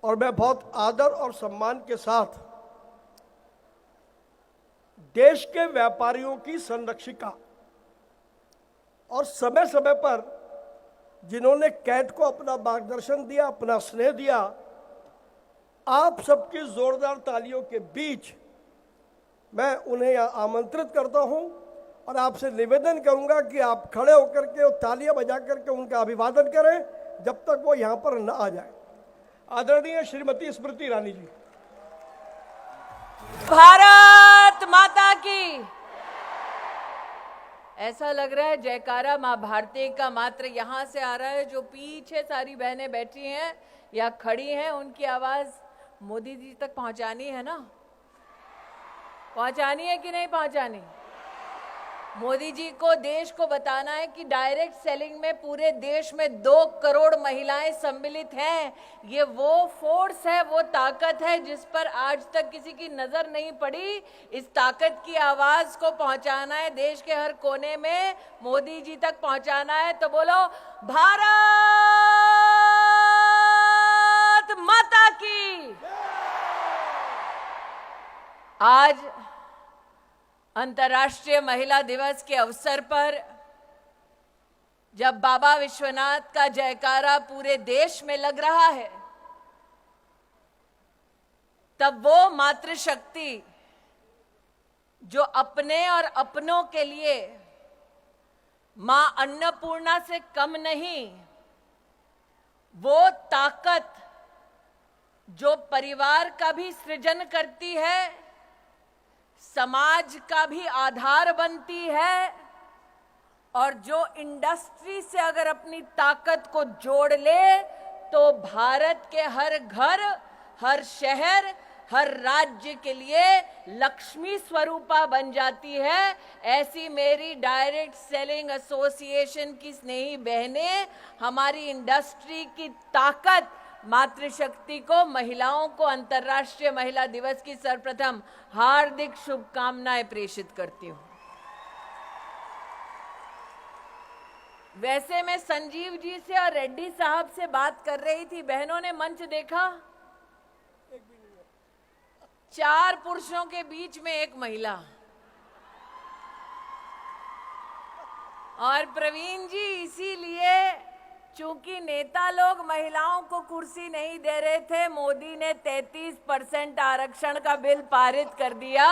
और मैं बहुत आदर और सम्मान के साथ देश के व्यापारियों की संरक्षिका और समय समय पर जिन्होंने कैट को अपना मार्गदर्शन दिया, अपना स्नेह दिया, आप सबकी जोरदार तालियों के बीच मैं उन्हें यहाँ आमंत्रित करता हूँ और आपसे निवेदन करूँगा कि आप खड़े होकर के और तालियां बजा करके उनका अभिवादन करें जब तक वो यहाँ पर न आ जाए। आदरणीय श्रीमती स्मृति ईरानी जी। भारत माता की। ऐसा लग रहा है जयकारा माँ भारती का मात्र यहाँ से आ रहा है। जो पीछे सारी बहनें बैठी हैं या खड़ी हैं, उनकी आवाज मोदी जी तक पहुंचानी है ना? पहुंचानी है कि नहीं पहुंचानी? मोदी जी को देश को बताना है कि डायरेक्ट सेलिंग में पूरे देश में 2 करोड़ महिलाएं सम्मिलित हैं। ये वो फोर्स है, वो ताकत है जिस पर आज तक किसी की नजर नहीं पड़ी। इस ताकत की आवाज को पहुंचाना है देश के हर कोने में, मोदी जी तक पहुंचाना है। तो बोलो भारत माता की। आज अंतर्राष्ट्रीय महिला दिवस के अवसर पर जब बाबा विश्वनाथ का जयकारा पूरे देश में लग रहा है, तब वो मातृशक्ति जो अपने और अपनों के लिए मां अन्नपूर्णा से कम नहीं, वो ताकत जो परिवार का भी सृजन करती है, समाज का भी आधार बनती है, और जो इंडस्ट्री से अगर अपनी ताकत को जोड़ ले तो भारत के हर घर, हर शहर, हर राज्य के लिए लक्ष्मी स्वरूपा बन जाती है। ऐसी मेरी डायरेक्ट सेलिंग एसोसिएशन की स्नेही बहनें हमारी इंडस्ट्री की ताकत मातृशक्ति को, महिलाओं को अंतर्राष्ट्रीय महिला दिवस की सर्वप्रथम हार्दिक शुभकामनाएं प्रेषित करती हूं। वैसे मैं संजीव जी से और रेड्डी साहब से बात कर रही थी। बहनों ने मंच देखा? 4 पुरुषों के बीच में 1 महिला। और प्रवीण जी, इसीलिए चूंकि नेता लोग महिलाओं को कुर्सी नहीं दे रहे थे, मोदी ने 33% आरक्षण का बिल पारित कर दिया।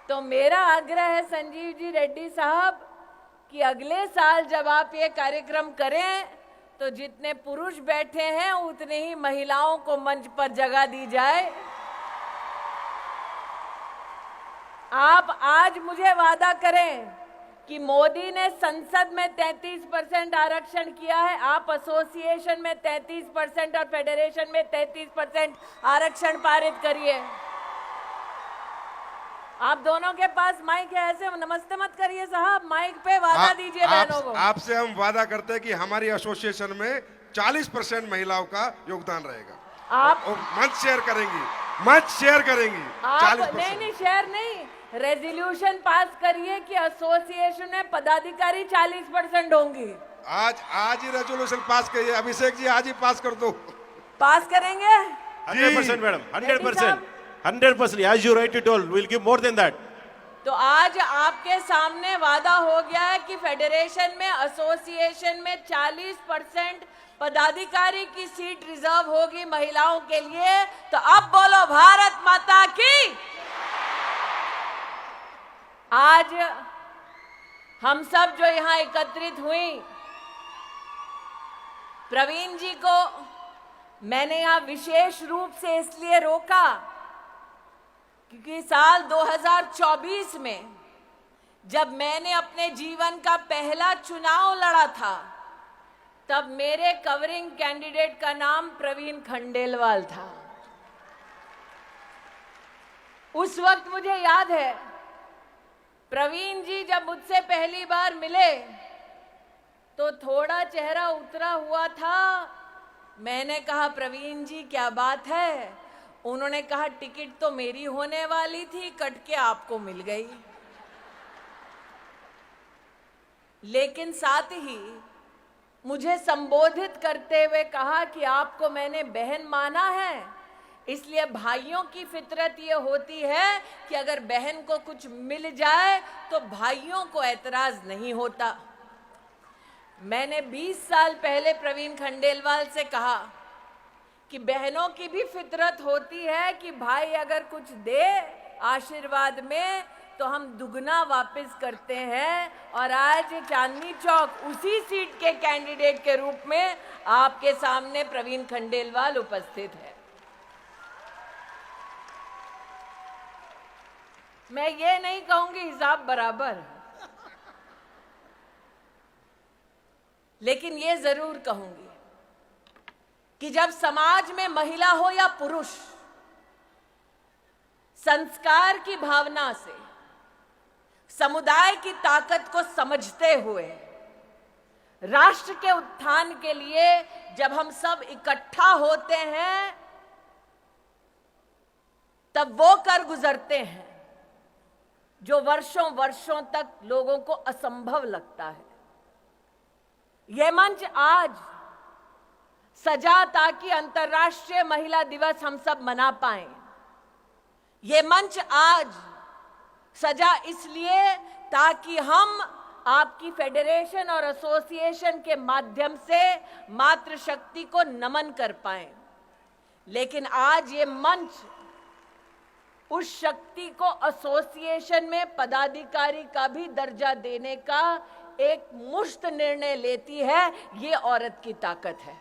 तो मेरा आग्रह है संजीव जी, रेड्डी साहब, कि अगले साल जब आप ये कार्यक्रम करें तो जितने पुरुष बैठे हैं उतने ही महिलाओं को मंच पर जगह दी जाए। आप आज मुझे वादा करें कि मोदी ने संसद में 33% आरक्षण किया है, आप एसोसिएशन में 33% और फेडरेशन में 33% आरक्षण पारित करिए। आप दोनों के पास माइक है, ऐसे नमस्ते मत करिए साहब, माइक पे वादा दीजिए बहनों को। आपसे हम वादा करते हैं कि हमारी एसोसिएशन में 40% महिलाओं का योगदान रहेगा। आप मंच शेयर करेंगी, मंच शेयर करेंगी। आप 40%। नहीं, शेयर नहीं, रेजोल्यूशन पास करिए कि एसोसिएशन में पदाधिकारी 40% होंगी। आज ही रेजोल्यूशन पास करिए। अभिषेक जी, आज ही पास कर दो। पास करेंगे 100% madam, 100%, as you rightly told, we'll give more than that. तो आज आपके सामने वादा हो गया है कि फेडरेशन में, एसोसिएशन में 40% पदाधिकारी की सीट रिजर्व होगी महिलाओं के लिए। तो अब बोलो भारत माता की। आज हम सब जो यहां एकत्रित हुई, प्रवीण जी को मैंने यहां विशेष रूप से इसलिए रोका क्योंकि साल 2024 में जब मैंने अपने जीवन का पहला चुनाव लड़ा था, तब मेरे कवरिंग कैंडिडेट का नाम प्रवीण खंडेलवाल था। उस वक्त मुझे याद है, प्रवीण जी जब मुझसे पहली बार मिले तो थोड़ा चेहरा उतरा हुआ था। मैंने कहा, प्रवीण जी क्या बात है? उन्होंने कहा, टिकट तो मेरी होने वाली थी, कट के आपको मिल गई। लेकिन साथ ही मुझे संबोधित करते हुए कहा कि आपको मैंने बहन माना है, इसलिए भाइयों की फितरत ये होती है कि अगर बहन को कुछ मिल जाए तो भाइयों को एतराज नहीं होता। मैंने 20 साल पहले प्रवीण खंडेलवाल से कहा कि बहनों की भी फितरत होती है कि भाई अगर कुछ दे आशीर्वाद में तो हम दुगना वापस करते हैं। और आज चांदनी चौक उसी सीट के कैंडिडेट के रूप में आपके सामने प्रवीण खंडेलवाल उपस्थित है। मैं ये नहीं कहूंगी हिसाब बराबर, लेकिन ये जरूर कहूंगी कि जब समाज में महिला हो या पुरुष संस्कार की भावना से समुदाय की ताकत को समझते हुए राष्ट्र के उत्थान के लिए जब हम सब इकट्ठा होते हैं तब वो कर गुजरते हैं जो वर्षों वर्षों तक लोगों को असंभव लगता है। यह मंच आज सजा ताकि अंतर्राष्ट्रीय महिला दिवस हम सब मना पाएं। ये मंच आज सजा इसलिए ताकि हम आपकी फेडरेशन और एसोसिएशन के माध्यम से मातृशक्ति को नमन कर पाएं। लेकिन आज ये मंच उस शक्ति को एसोसिएशन में पदाधिकारी का भी दर्जा देने का एक मुश्त निर्णय लेती है। ये औरत की ताकत है।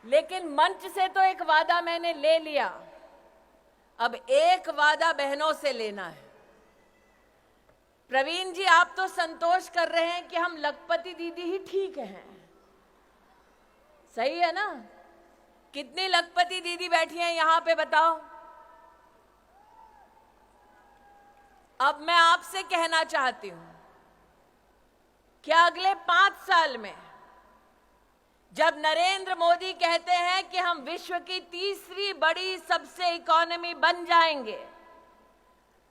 लेकिन मंच से तो एक वादा मैंने ले लिया, अब एक वादा बहनों से लेना है। प्रवीण जी, आप तो संतोष कर रहे हैं कि हम लखपति दीदी ही ठीक हैं, सही है ना? कितनी लखपति दीदी बैठी हैं यहां पे बताओ? अब मैं आपसे कहना चाहती हूं कि अगले 5 साल में जब नरेंद्र मोदी कहते हैं कि हम विश्व की तीसरी बड़ी सबसे इकोनॉमी बन जाएंगे,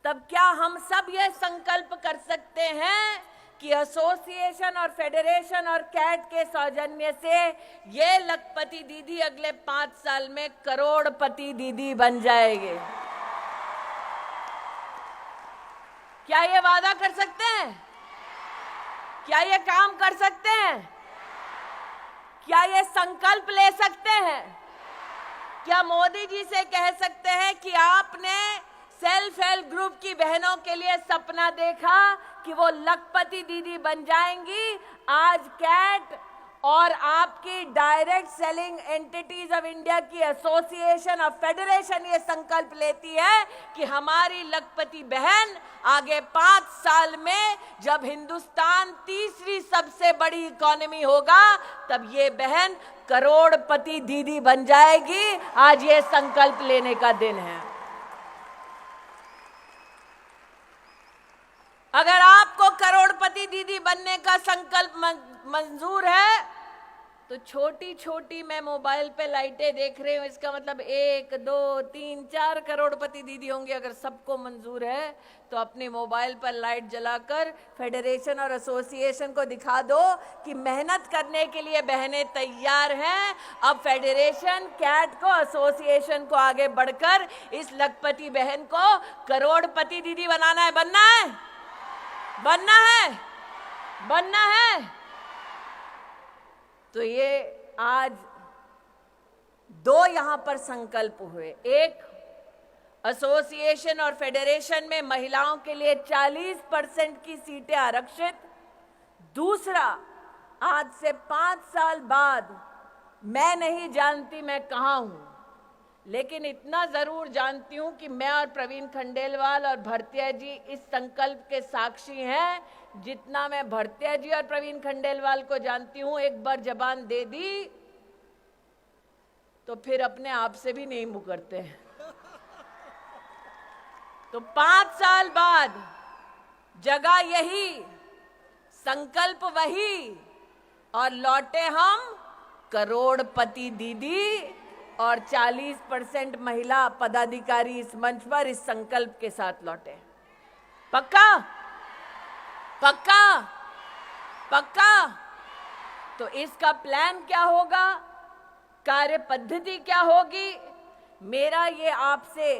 तब क्या हम सब यह संकल्प कर सकते हैं कि एसोसिएशन और फेडरेशन और कैट के सौजन्य से ये लखपति दीदी अगले 5 साल में करोड़पति दीदी बन जाएंगे? क्या ये वादा कर सकते हैं? क्या ये काम कर सकते हैं? क्या ये संकल्प ले सकते हैं? क्या मोदी जी से कह सकते हैं कि आपने सेल्फ हेल्प ग्रुप की बहनों के लिए सपना देखा कि वो लखपति दीदी बन जाएंगी? आज कैट और आपकी direct selling entities of India की एसोसिएशन और फेडरेशन ये संकल्प लेती है कि हमारी लखपति बहन आगे 5 साल में जब हिंदुस्तान तीसरी सबसे बड़ी इकोनॉमी होगा तब ये बहन करोड़पति दीदी बन जाएगी। आज ये संकल्प लेने का दिन है। अगर आपको करोड़पति दीदी बनने का संकल्प मंजूर है तो छोटी छोटी मैं मोबाइल पे लाइटें देख रही हूं, इसका मतलब 1, 2, 3, 4 करोड़पति दीदी होंगे। अगर सबको मंजूर है तो अपनी मोबाइल पर लाइट जलाकर फेडरेशन और एसोसिएशन को दिखा दो कि मेहनत करने के लिए बहनें तैयार हैं। अब फेडरेशन, कैट को, एसोसिएशन को आगे बढ़कर इस लखपति बहन को करोड़पति दीदी बनाना है। बनना है, बनना है, बनना है। तो ये आज 2 यहां पर संकल्प हुए। एक, एसोसिएशन और फेडरेशन में महिलाओं के लिए 40% की सीटें आरक्षित। दूसरा, आज से 5 साल बाद मैं नहीं जानती मैं कहां हूं, लेकिन इतना जरूर जानती हूं कि मैं और प्रवीण खंडेलवाल और भरतिया जी इस संकल्प के साक्षी हैं। जितना मैं भरतिया जी और प्रवीण खंडेलवाल को जानती हूं, एक बार जबान दे दी तो फिर अपने आप से भी नहीं मुकरते हैं। तो 5 साल बाद जगह यही, संकल्प वही, और लौटे हम करोड़पति दीदी और 40% महिला पदाधिकारी इस मंच पर इस संकल्प के साथ लौटे। पक्का? पक्का? पक्का? तो इसका प्लान क्या होगा, कार्य पद्धति क्या होगी? मेरा ये आपसे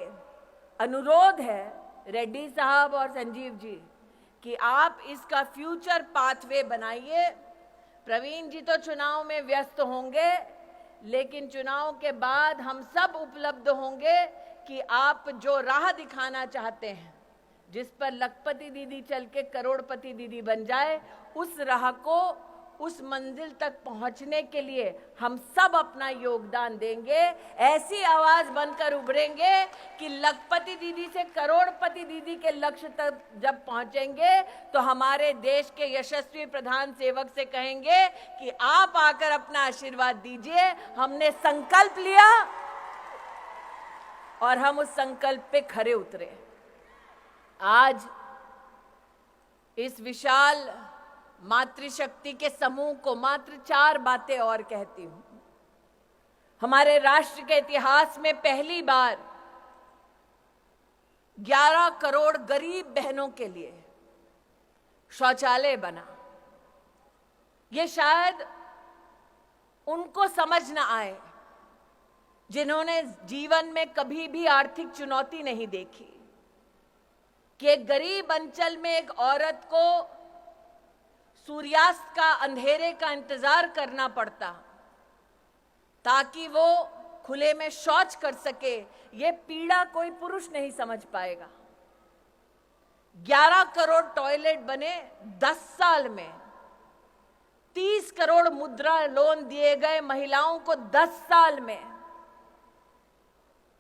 अनुरोध है रेड्डी साहब और संजीव जी कि आप इसका फ्यूचर पाथवे बनाइए। प्रवीण जी तो चुनाव में व्यस्त होंगे, लेकिन चुनाव के बाद हम सब उपलब्ध होंगे कि आप जो राह दिखाना चाहते हैं, जिस पर लखपति दीदी चल के करोड़पति दीदी बन जाए, उस राह को, उस मंजिल तक पहुंचने के लिए हम सब अपना योगदान देंगे। ऐसी आवाज बनकर उभरेंगे कि लखपति दीदी से करोड़पति दीदी के लक्ष्य तक जब पहुंचेंगे तो हमारे देश के यशस्वी प्रधान सेवक से कहेंगे कि आप आकर अपना आशीर्वाद दीजिए। हमने संकल्प लिया और हम उस संकल्प पे खरे उतरे। आज इस विशाल मातृशक्ति के समूह को मात्र 4 बातें और कहती हूं। हमारे राष्ट्र के इतिहास में पहली बार 11 करोड़ गरीब बहनों के लिए शौचालय बना। ये शायद उनको समझ न आए जिन्होंने जीवन में कभी भी आर्थिक चुनौती नहीं देखी कि एक गरीब अंचल में एक औरत को सूर्यास्त का, अंधेरे का इंतजार करना पड़ता ताकि वो खुले में शौच कर सके। ये पीड़ा कोई पुरुष नहीं समझ पाएगा। 11 करोड़ टॉयलेट बने 10 साल में। 30 करोड़ मुद्रा लोन दिए गए महिलाओं को 10 साल में।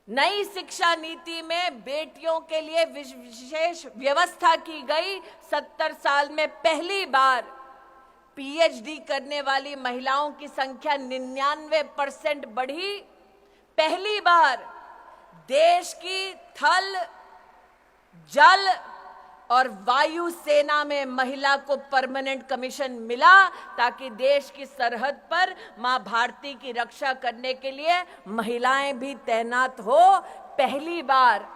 नई शिक्षा नीति में बेटियों के लिए विशेष व्यवस्था की गई। 70 साल में पहली बार पीएचडी करने वाली महिलाओं की संख्या 99% बढ़ी। पहली बार देश की थल, जल और वायु सेना में महिला को परमानेंट कमीशन मिला ताकि देश की सरहद पर मां भारती की रक्षा करने के लिए महिलाएं भी तैनात हो। पहली बार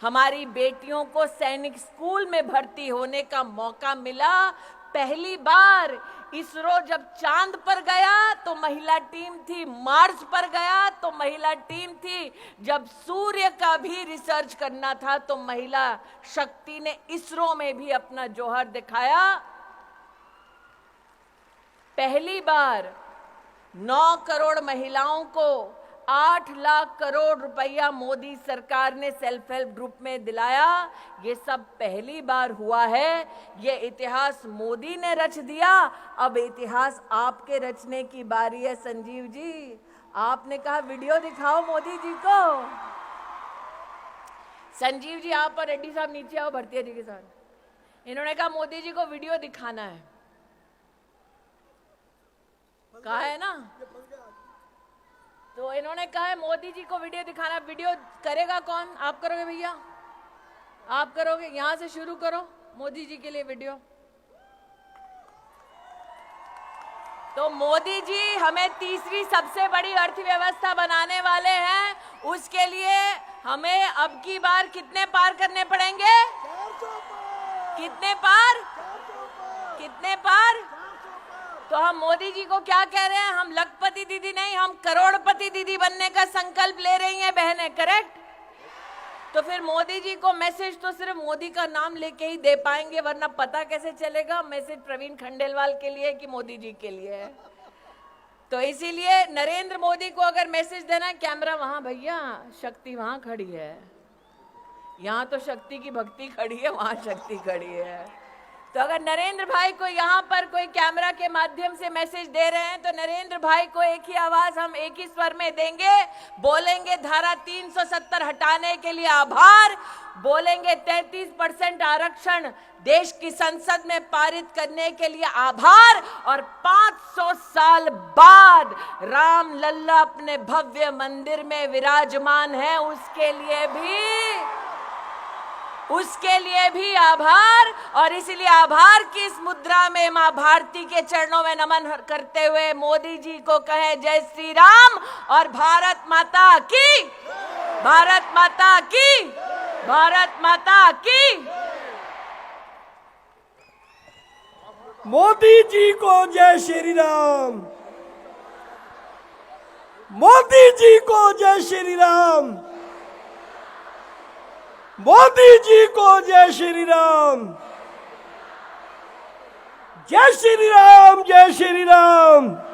हमारी बेटियों को सैनिक स्कूल में भर्ती होने का मौका मिला। पहली बार इसरो जब चांद पर गया तो महिला टीम थी, मार्स पर गया तो महिला टीम थी, जब सूर्य का भी रिसर्च करना था तो महिला शक्ति ने इसरो में भी अपना जौहर दिखाया। पहली बार 9 करोड़ महिलाओं को 8 लाख करोड़ रुपया मोदी सरकार ने सेल्फ हेल्प ग्रुप में दिलाया। ये सब पहली बार हुआ है। ये इतिहास मोदी ने रच दिया। अब इतिहास आपके रचने की बारी है। संजीव जी, आपने कहा वीडियो दिखाओ मोदी जी को। संजीव जी आप और रेड्डी साहब नीचे आओ भरतिया जी के साथ। इन्होंने कहा मोदी जी को वीडियो दिखाना है। कहा है ना, तो इन्होंने कहा है मोदी जी को वीडियो दिखाना। वीडियो करेगा कौन? आप करोगे भैया? आप करोगे? यहां से शुरू करो मोदी जी के लिए वीडियो। तो मोदी जी हमें तीसरी सबसे बड़ी अर्थव्यवस्था बनाने वाले हैं। उसके लिए हमें अब की बार कितने पार करने पड़ेंगे? कितने पार? कितने पार? तो हम मोदी जी को क्या कह रहे हैं? हम लखपति दीदी नहीं, हम करोड़पति दीदी बनने का संकल्प ले रही हैं बहनें। करेक्ट? तो फिर मोदी जी को मैसेज तो सिर्फ मोदी का नाम लेके ही दे पाएंगे, वरना पता कैसे चलेगा मैसेज प्रवीण खंडेलवाल के लिए कि मोदी जी के लिए है। तो इसीलिए नरेंद्र मोदी को अगर मैसेज देना है, कैमरा वहां भैया, शक्ति वहां खड़ी है। यहाँ तो शक्ति की भक्ति खड़ी है, वहां शक्ति खड़ी है। तो अगर नरेंद्र भाई को यहाँ पर कोई कैमरा के माध्यम से मैसेज दे रहे हैं तो नरेंद्र भाई को एक ही आवाज हम एक ही स्वर में देंगे। बोलेंगे धारा 370 हटाने के लिए आभार, बोलेंगे 33% आरक्षण देश की संसद में पारित करने के लिए आभार, और 500 साल बाद राम लल्ला अपने भव्य मंदिर में विराजमान है उसके लिए भी आभार। और इसलिए आभार की इस मुद्रा में मां भारती के चरणों में नमन करते हुए मोदी जी को कहें जय श्री राम और भारत माता की, भारत माता की, भारत माता की। मोदी जी को जय श्री राम। मोदी जी को जय श्री राम। मोदी जी को जय श्री राम। जय श्री राम, जय श्री राम।